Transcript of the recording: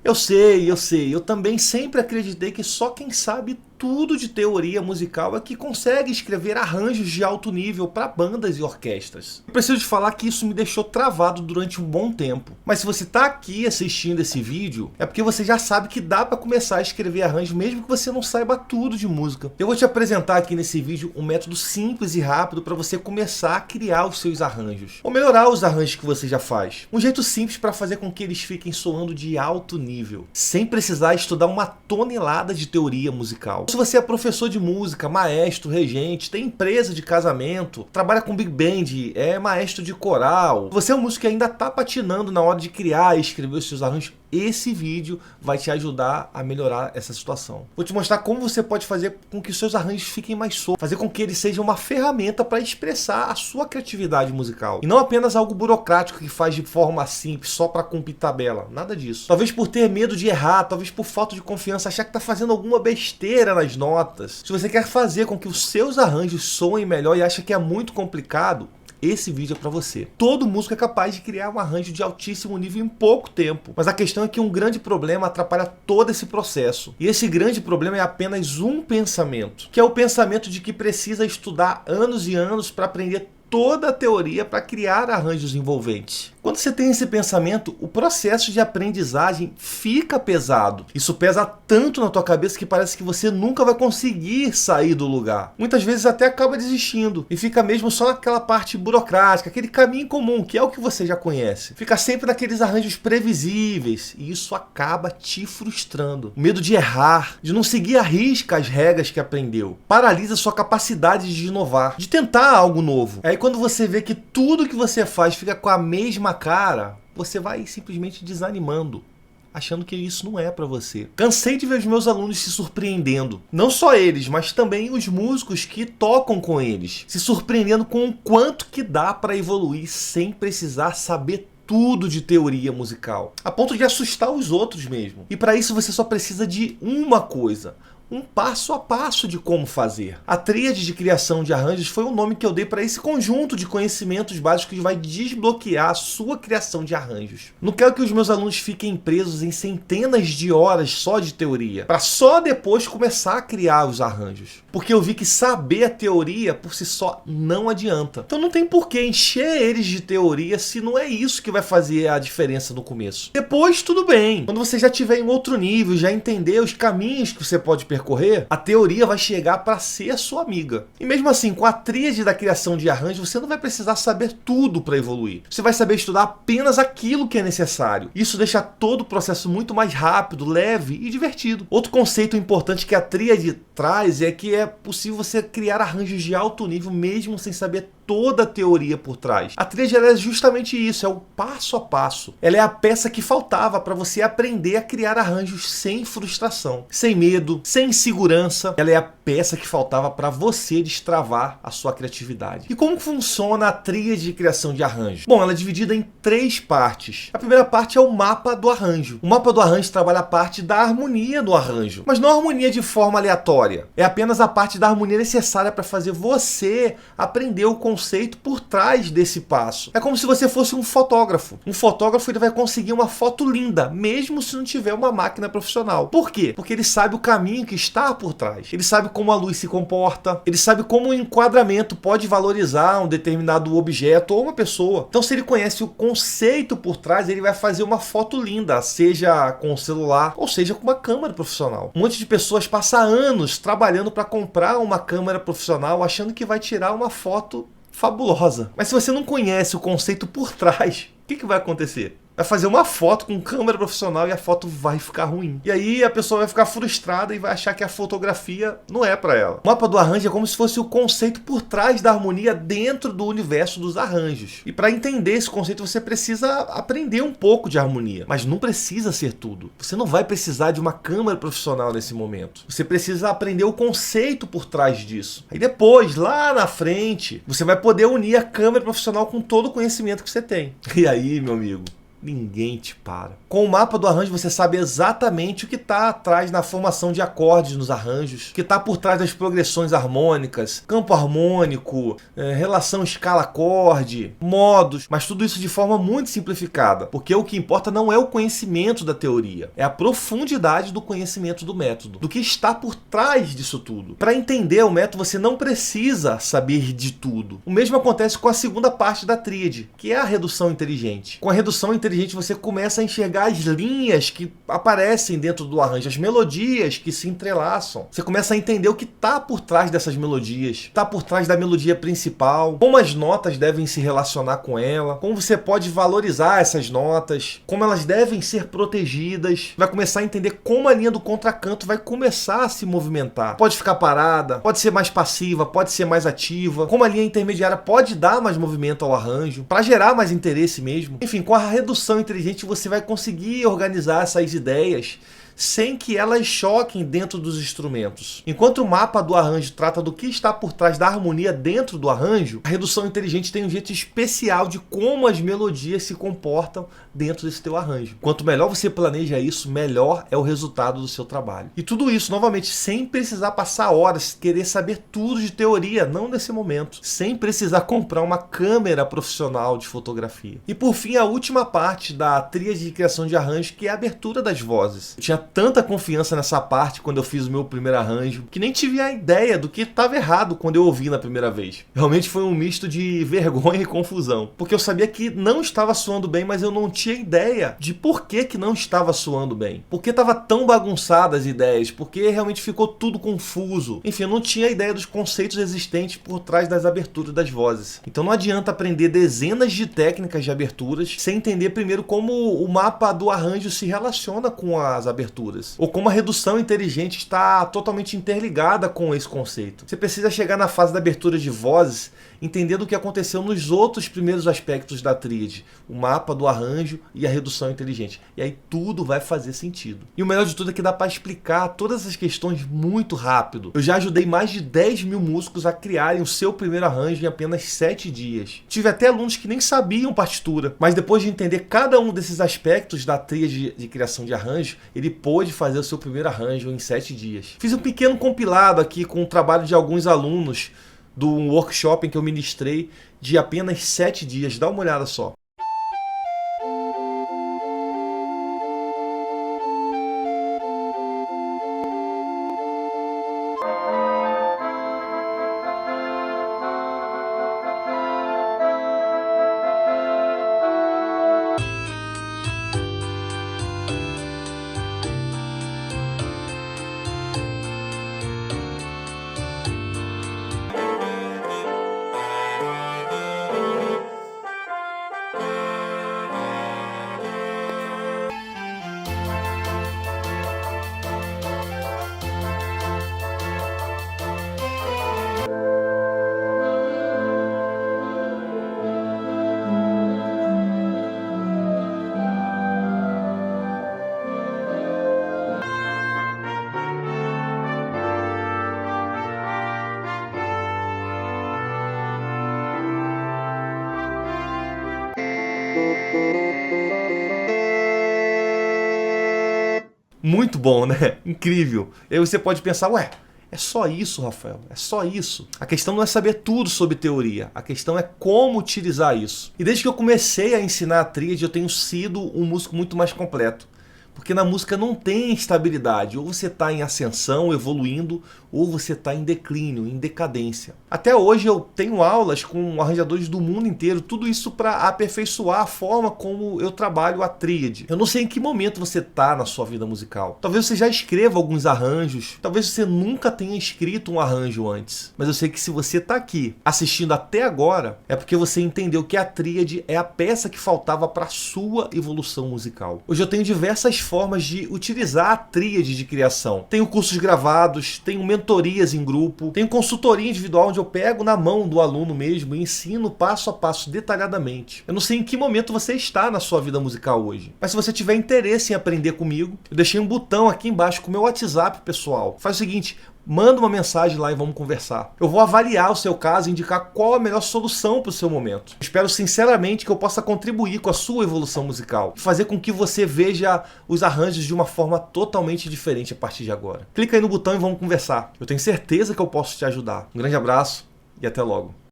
Eu sei, eu também sempre acreditei que só quem sabe tudo de teoria musical é que consegue escrever arranjos de alto nível para bandas e orquestras. Eu preciso te falar que isso me deixou travado durante um bom tempo. Mas se você está aqui assistindo esse vídeo, é porque você já sabe que dá para começar a escrever arranjos mesmo que você não saiba tudo de música. Eu vou te apresentar aqui nesse vídeo um método simples e rápido para você começar a criar os seus arranjos, ou melhorar os arranjos que você já faz. Um jeito simples para fazer com que eles fiquem soando de alto nível, sem precisar estudar uma tonelada de teoria musical. Se você é professor de música, maestro, regente, tem empresa de casamento, trabalha com big band, é maestro de coral, você é um músico que ainda está patinando na hora de criar e escrever os seus arranjos, esse vídeo vai te ajudar a melhorar essa situação. Vou te mostrar como você pode fazer com que os seus arranjos fiquem mais soltos, fazer com que eles sejam uma ferramenta para expressar a sua criatividade musical. E não apenas algo burocrático que faz de forma simples, só para cumprir tabela. Nada disso. Talvez por ter medo de errar, talvez por falta de confiança, achar que está fazendo alguma besteira nas notas. Se você quer fazer com que os seus arranjos soem melhor e acha que é muito complicado, esse vídeo é para você. Todo músico é capaz de criar um arranjo de altíssimo nível em pouco tempo. Mas a questão é que um grande problema atrapalha todo esse processo. E esse grande problema é apenas um pensamento, que é o pensamento de que precisa estudar anos e anos para aprender toda a teoria para criar arranjos envolventes. Quando você tem esse pensamento, o processo de aprendizagem fica pesado. Isso pesa tanto na tua cabeça que parece que você nunca vai conseguir sair do lugar. Muitas vezes até acaba desistindo e fica mesmo só naquela parte burocrática, aquele caminho comum, que é o que você já conhece. Fica sempre naqueles arranjos previsíveis e isso acaba te frustrando. O medo de errar, de não seguir à risca as regras que aprendeu, paralisa sua capacidade de inovar, de tentar algo novo. Aí quando você vê que tudo que você faz fica com a mesma cara, você vai simplesmente desanimando, achando que isso não é para você. Cansei de ver os meus alunos se surpreendendo. Não só eles, mas também os músicos que tocam com eles. Se surpreendendo com o quanto que dá para evoluir sem precisar saber tudo de teoria musical. A ponto de assustar os outros mesmo. E para isso você só precisa de uma coisa: um passo a passo de como fazer. A tríade de criação de arranjos foi o nome que eu dei para esse conjunto de conhecimentos básicos que vai desbloquear a sua criação de arranjos. Não quero que os meus alunos fiquem presos em centenas de horas só de teoria, para só depois começar a criar os arranjos. Porque eu vi que saber a teoria por si só não adianta. Então não tem por que encher eles de teoria se não é isso que vai fazer a diferença no começo. Depois tudo bem. Quando você já tiver em outro nível, já entender os caminhos que você pode percorrer, a teoria vai chegar para ser a sua amiga. E mesmo assim, com a tríade da criação de arranjos, você não vai precisar saber tudo para evoluir. Você vai saber estudar apenas aquilo que é necessário. Isso deixa todo o processo muito mais rápido, leve e divertido. Outro conceito importante que a tríade traz é que é possível você criar arranjos de alto nível mesmo sem saber toda a teoria por trás. A tríade é justamente isso, é o passo a passo. Ela é a peça que faltava para você aprender a criar arranjos sem frustração, sem medo, sem insegurança. Ela é a peça que faltava para você destravar a sua criatividade. E como funciona a tríade de criação de arranjos? Bom, ela é dividida em 3 partes. A primeira parte é o mapa do arranjo. O mapa do arranjo trabalha a parte da harmonia do arranjo, mas não a harmonia de forma aleatória. É apenas a parte da harmonia necessária para fazer você aprender o conceito por trás desse passo. É como se você fosse um fotógrafo. Um fotógrafo, ele vai conseguir uma foto linda, mesmo se não tiver uma máquina profissional. Por quê? Porque ele sabe o caminho que está por trás. Ele sabe como a luz se comporta. Ele sabe como o enquadramento pode valorizar um determinado objeto ou uma pessoa. Então, se ele conhece o conceito por trás, ele vai fazer uma foto linda, seja com o celular ou seja com uma câmera profissional. Um monte de pessoas passa anos trabalhando para comprar uma câmera profissional, achando que vai tirar uma foto fabulosa. Mas se você não conhece o conceito por trás, o que vai acontecer? Vai fazer uma foto com câmera profissional e a foto vai ficar ruim. E aí a pessoa vai ficar frustrada e vai achar que a fotografia não é para ela. O mapa do arranjo é como se fosse o conceito por trás da harmonia dentro do universo dos arranjos. E para entender esse conceito você precisa aprender um pouco de harmonia. Mas não precisa ser tudo. Você não vai precisar de uma câmera profissional nesse momento. Você precisa aprender o conceito por trás disso. Aí depois, lá na frente, você vai poder unir a câmera profissional com todo o conhecimento que você tem. E aí, meu amigo, ninguém te para. Com o mapa do arranjo você sabe exatamente o que está atrás na formação de acordes nos arranjos, o que está por trás das progressões harmônicas, campo harmônico, relação escala-acorde, modos, mas tudo isso de forma muito simplificada, porque o que importa não é o conhecimento da teoria, é a profundidade do conhecimento do método, do que está por trás disso tudo. Para entender o método você não precisa saber de tudo. O mesmo acontece com a segunda parte da tríade, que é a redução inteligente. Com a redução inteligente você começa a enxergar as linhas que aparecem dentro do arranjo, as melodias que se entrelaçam. Você começa a entender o que está por trás dessas melodias, está por trás da melodia principal, como as notas devem se relacionar com ela, como você pode valorizar essas notas, como elas devem ser protegidas. Vai começar a entender como a linha do contracanto vai começar a se movimentar. Pode ficar parada, pode ser mais passiva, pode ser mais ativa, como a linha intermediária pode dar mais movimento ao arranjo, para gerar mais interesse mesmo. Enfim, com a redução inteligente você vai conseguir organizar essas ideias sem que elas choquem dentro dos instrumentos. Enquanto o mapa do arranjo trata do que está por trás da harmonia dentro do arranjo, a redução inteligente tem um jeito especial de como as melodias se comportam dentro desse teu arranjo. Quanto melhor você planeja isso, melhor é o resultado do seu trabalho. E tudo isso, novamente, sem precisar passar horas, querer saber tudo de teoria, não nesse momento. Sem precisar comprar uma câmera profissional de fotografia. E por fim, a última parte da tríade de criação de arranjo, que é a abertura das vozes. Eu tinha tanta confiança nessa parte quando eu fiz o meu primeiro arranjo, que nem tive a ideia do que estava errado quando eu ouvi na primeira vez. Realmente foi um misto de vergonha e confusão, porque eu sabia que não estava soando bem, mas eu não tinha ideia de por que não estava soando bem. Por que estava tão bagunçada as ideias, porque realmente ficou tudo confuso. Enfim, eu não tinha ideia dos conceitos existentes por trás das aberturas das vozes. Então não adianta aprender dezenas de técnicas de aberturas sem entender primeiro como o mapa do arranjo se relaciona com as aberturas, ou como a redução inteligente está totalmente interligada com esse conceito. Você precisa chegar na fase da abertura de vozes entendendo o que aconteceu nos outros primeiros aspectos da tríade, o mapa do arranjo e a redução inteligente. E aí tudo vai fazer sentido. E o melhor de tudo é que dá para explicar todas essas questões muito rápido. Eu já ajudei mais de 10 mil músicos a criarem o seu primeiro arranjo em apenas 7 dias. Tive até alunos que nem sabiam partitura, mas depois de entender cada um desses aspectos da tríade de criação de arranjo, ele pôde fazer o seu primeiro arranjo em 7 dias. Fiz um pequeno compilado aqui com o trabalho de alguns alunos do workshop em que eu ministrei de apenas 7 dias. Dá uma olhada só. Muito bom, né? Incrível. E aí você pode pensar, ué, é só isso, Rafael? É só isso? A questão não é saber tudo sobre teoria, a questão é como utilizar isso. E desde que eu comecei a ensinar a tríade, eu tenho sido um músico muito mais completo. Porque na música não tem estabilidade, ou você está em ascensão, evoluindo, ou você está em declínio, em decadência. Até hoje eu tenho aulas com arranjadores do mundo inteiro, tudo isso para aperfeiçoar a forma como eu trabalho a tríade. Eu não sei em que momento você está na sua vida musical. Talvez você já escreva alguns arranjos, talvez você nunca tenha escrito um arranjo antes. Mas eu sei que se você está aqui assistindo até agora, é porque você entendeu que a tríade é a peça que faltava para a sua evolução musical. Hoje eu tenho diversas formas de utilizar a tríade de criação. Tenho cursos gravados, tenho mentorias em grupo, tenho consultoria individual onde eu pego na mão do aluno mesmo e ensino passo a passo detalhadamente. Eu não sei em que momento você está na sua vida musical hoje, mas se você tiver interesse em aprender comigo, eu deixei um botão aqui embaixo com o meu WhatsApp pessoal. Faz o seguinte, manda uma mensagem lá e vamos conversar. Eu vou avaliar o seu caso e indicar qual a melhor solução para o seu momento. Espero sinceramente que eu possa contribuir com a sua evolução musical e fazer com que você veja os arranjos de uma forma totalmente diferente a partir de agora. Clica aí no botão e vamos conversar. Eu tenho certeza que eu posso te ajudar. Um grande abraço e até logo.